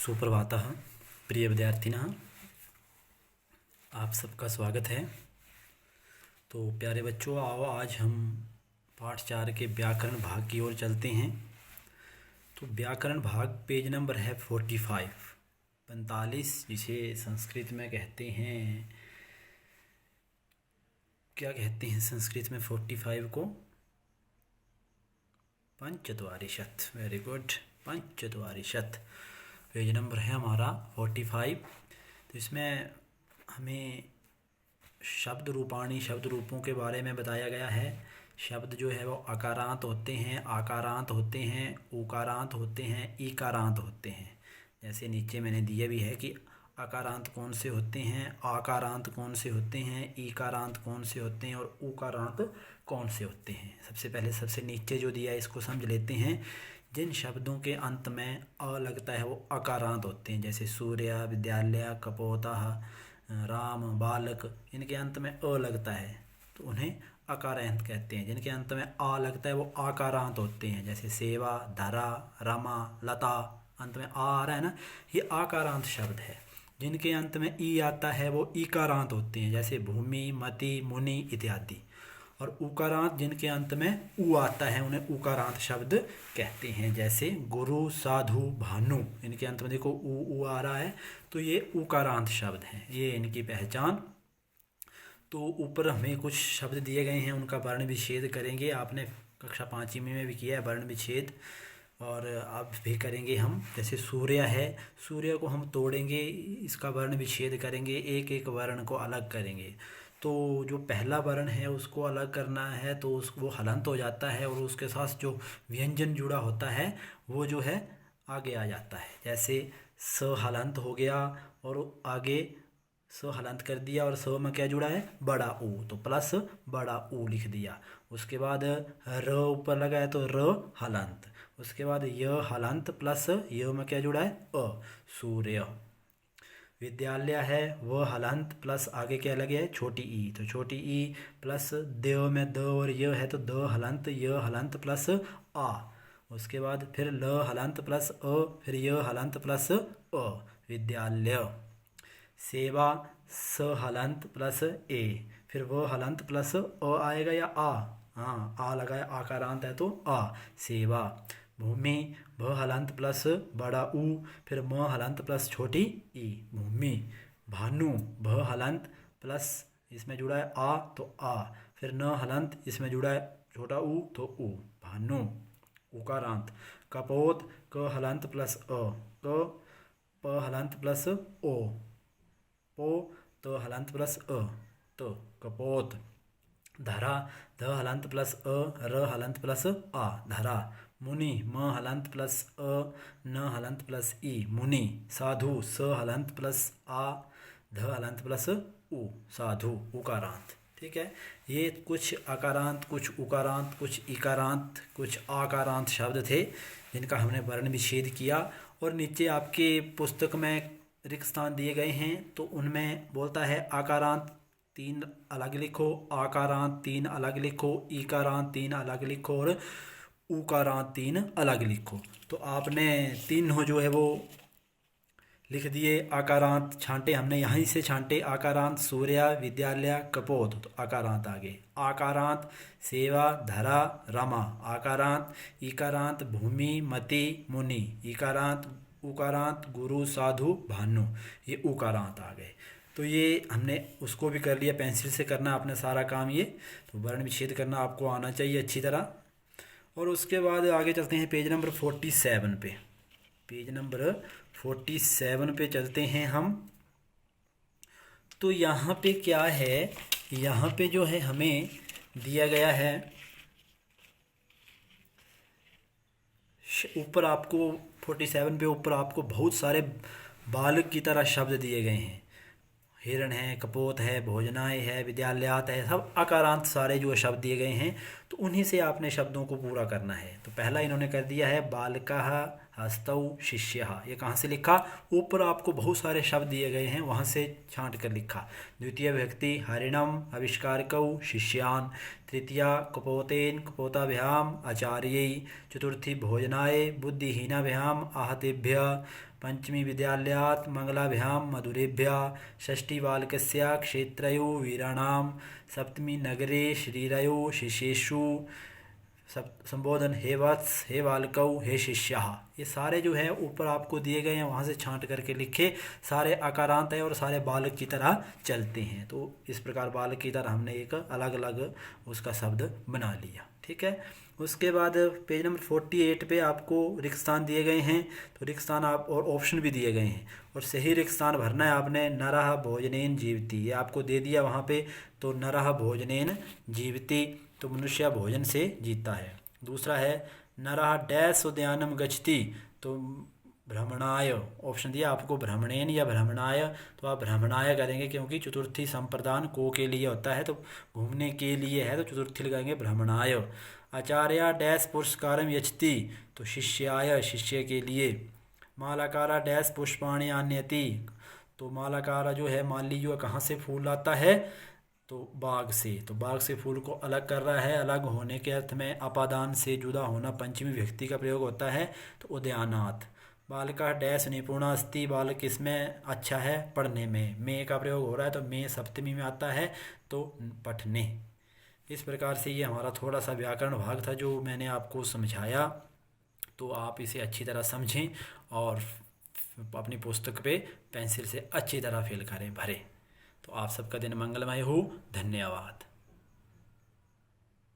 सुप्रभातः प्रिय विद्यार्थिनः, आप सबका स्वागत है। तो प्यारे बच्चों, आओ आज हम पाठ 4 के व्याकरण भाग की ओर चलते हैं। तो व्याकरण भाग पेज नंबर है 45, जिसे संस्कृत में कहते हैं, क्या कहते हैं संस्कृत में 45 को? पंचत्वारिशत। वेरी गुड, पंचत्वारिशत पेज नंबर है हमारा 45। तो इसमें हमें शब्द रूपाणी, शब्द रूपों के बारे में बताया गया है। शब्द जो है वो अकारांत होते हैं, आकारांत होते हैं, उकारांत होते हैं, ईकारांत होते हैं। जैसे नीचे मैंने दिया भी है कि अकारांत कौन से होते हैं, आकारांत कौन से होते हैं, ईकारांत कौन से होते हैं और उकारांत कौन से होते हैं। सबसे पहले सबसे नीचे जो दिया है इसको समझ लेते हैं। जिन शब्दों के अंत में अ लगता है वो अकारांत होते हैं। जैसे सूर्य, विद्यालय, कपोता, राम, बालक, इनके अंत में अ लगता है तो उन्हें अकारांत कहते हैं। जिनके अंत में आ लगता है वो आकारांत होते हैं। जैसे सेवा, धरा, रमा, लता, अंत में आ रहा है ना, ये आकारांत शब्द है। जिनके अंत में ई आता है वो ईकारांत होते हैं। जैसे भूमि, मति, मुनि इत्यादि। और उकारांत जिनके अंत में उ आता है उन्हें उकारांत शब्द कहते हैं। जैसे गुरु, साधु, भानु, इनके अंत में देखो उ आ रहा है तो ये उकारांत शब्द हैं। ये इनकी पहचान। तो ऊपर हमें कुछ शब्द दिए गए हैं, उनका वर्ण विच्छेद करेंगे। आपने कक्षा 5वीं में भी किया है वर्ण विच्छेद, और अब भी करेंगे हम। जैसे सूर्य है, सूर्य को हम तोड़ेंगे, इसका वर्ण विच्छेद करेंगे, एक एक वर्ण को अलग करेंगे। तो जो पहला वर्ण है उसको अलग करना है तो वो हलंत हो जाता है, और उसके साथ जो व्यंजन जुड़ा होता है वो जो है आगे आ जाता है। जैसे स हलंत हो गया और आगे स हलंत कर दिया, और स में क्या जुड़ा है? बड़ा ऊ, तो प्लस बड़ा ऊ लिख दिया। उसके बाद र ऊपर लगा है तो र हलंत। उसके बाद य हलंत प्लस य में क्या जुड़ा है? अ, सूर्य। विद्यालय है वह हलंत प्लस आगे क्या लगे है? छोटी ई, तो छोटी ई प्लस देव में द और य है तो द हलंत, य हलंत प्लस आ। उसके बाद फिर ल हलंत प्लस अ, फिर य हलंत प्लस अ, विद्यालय। सेवा स हलंत प्लस ए, फिर वो हलंत प्लस अ आएगा या आ? हाँ, आ लगा है, आकारांत है तो आ, सेवा। भूमि भ हलंत प्लस बड़ा ऊ, फिर म हलंत प्लस छोटी ई, भूमि। भानु भ हलंत प्लस इसमें जुड़ा है आ तो आ, फिर न हलंत इसमें जुड़ा है छोटा ऊ तो ऊ, भानु, उकारांत। कपोत क हलंत प्लस अ, क प हलंत प्लस ओ, पो तो हलंत प्लस अ, तो कपोत। धरा ध हलंत प्लस अ, र हलंत प्लस आ, धरा। मुनि म हलंत प्लस अ, न हलंत प्लस ई, मुनि। साधु स हलंत प्लस आ, ध हलंत प्लस उ, साधु, उकारांत। ठीक है, ये कुछ अकारांत, कुछ उकारांत, कुछ इकारांत, कुछ आकारांत शब्द थे जिनका हमने वर्ण विच्छेद किया। और नीचे आपके पुस्तक में रिक्त स्थान दिए गए हैं तो उनमें बोलता है आकारांत 3 अलग लिखो, आकारांत 3 अलग लिखो, ईकारांत 3 अलग लिखो और उकारांत 3 अलग लिखो। तो आपने तीनों जो है वो लिख दिए। आकारांत छांटे हमने, यहीं से छांटे। आकारांत सूर्य, विद्यालय, कपोत, तो आकारांत आ गए। आकारांत सेवा, धरा, रमा। आकारांत इकारांत भूमि, मति, मुनि। इकारांत उकारांत गुरु, साधु, भानु, ये उकारांत आ गए। तो ये हमने उसको भी कर लिया। पेंसिल से करना आपने सारा काम ये। तो वर्ण विच्छेद करना आपको आना चाहिए अच्छी तरह। और उसके बाद आगे चलते हैं पेज नंबर 47 पे। पेज नंबर 47 पे चलते हैं हम। तो यहाँ पे क्या है? यहाँ पे जो है हमें दिया गया है, ऊपर आपको 47 पे ऊपर आपको बहुत सारे बालक की तरह शब्द दिए गए हैं। हिरण है, कपोत है, भोजनाय है, विद्यालयात है, सब अकारांत सारे जो शब्द दिए गए हैं। तो उन्हीं से आपने शब्दों को पूरा करना है। तो पहला इन्होंने कर दिया है बालकः हस्तौ शिष्यः। ये कहाँ से लिखा? ऊपर आपको बहुत सारे शब्द दिए गए हैं, वहाँ से छांट कर लिखा। द्वितीय विभक्ति हरिणम आविष्कारकौ शिष्यान्। तृतीया कपोतेन कपोताभ्याम आचार्यै। चतुर्थी भोजनाय बुद्धिहीनाभ्याम आहतेभ्यः। पंचमी विद्यालयात् मंगलाभ्याम मधुरेभ्यः। षष्ठी बालकस्य क्षेत्रयो वीराणां। सप्तमी नगरे श्रीरयो शिष्येषु। संबोधन हे वत्स, हे बालकौ, हे शिष्यः। ये सारे जो है ऊपर आपको दिए गए हैं, वहाँ से छांट करके लिखे। सारे आकारांत है और सारे बालक की तरह चलते हैं। तो इस प्रकार बालक की तरह हमने एक अलग अलग उसका शब्द बना लिया। ठीक है। उसके बाद पेज नंबर 48 पे आपको रिक्त स्थान दिए गए हैं। तो रिक्त स्थान आप और ऑप्शन भी दिए गए हैं, और सही रिक्त स्थान भरना है आपने। नरः भोजनेन जीवति, ये आपको दे दिया वहाँ पे। तो नरः भोजनेन जीवति, तो मनुष्य भोजन से जीता है। दूसरा है नरः डैश उद्यानम गच्छति, तो भ्रमणाय ऑप्शन दिया आपको, भ्रमणेन या भ्रमणाय। तो आप भ्रमणाय करेंगे, क्योंकि चतुर्थी संप्रदान को के लिए होता है, तो घूमने के लिए है, तो चतुर्थी लगाएंगे भ्रमणाय। आचार्य डैश पुरस्कारम यच्छति, तो शिष्याय शिष्य के लिए। मालाकारा डैश पुष्पाणि आनयति, तो मालाकारा जो है माली जो कहाँ से फूल आता है? तो बाग से। तो बाग से फूल को अलग कर रहा है। अलग होने के अर्थ में अपादान से जुदा होना पंचमी विभक्ति का प्रयोग होता है, तो उद्यानात्। बालका डैश निपुण अस्ति, बालक किसमें अच्छा है? पढ़ने में का प्रयोग हो रहा है, तो में सप्तमी में आता है, तो पठने। इस प्रकार से ये हमारा थोड़ा सा व्याकरण भाग था जो मैंने आपको समझाया। तो आप इसे अच्छी तरह समझें और अपनी पुस्तक पे पेंसिल से अच्छी तरह फिल करें, भरें। तो आप सबका दिन मंगलमय हो। धन्यवाद।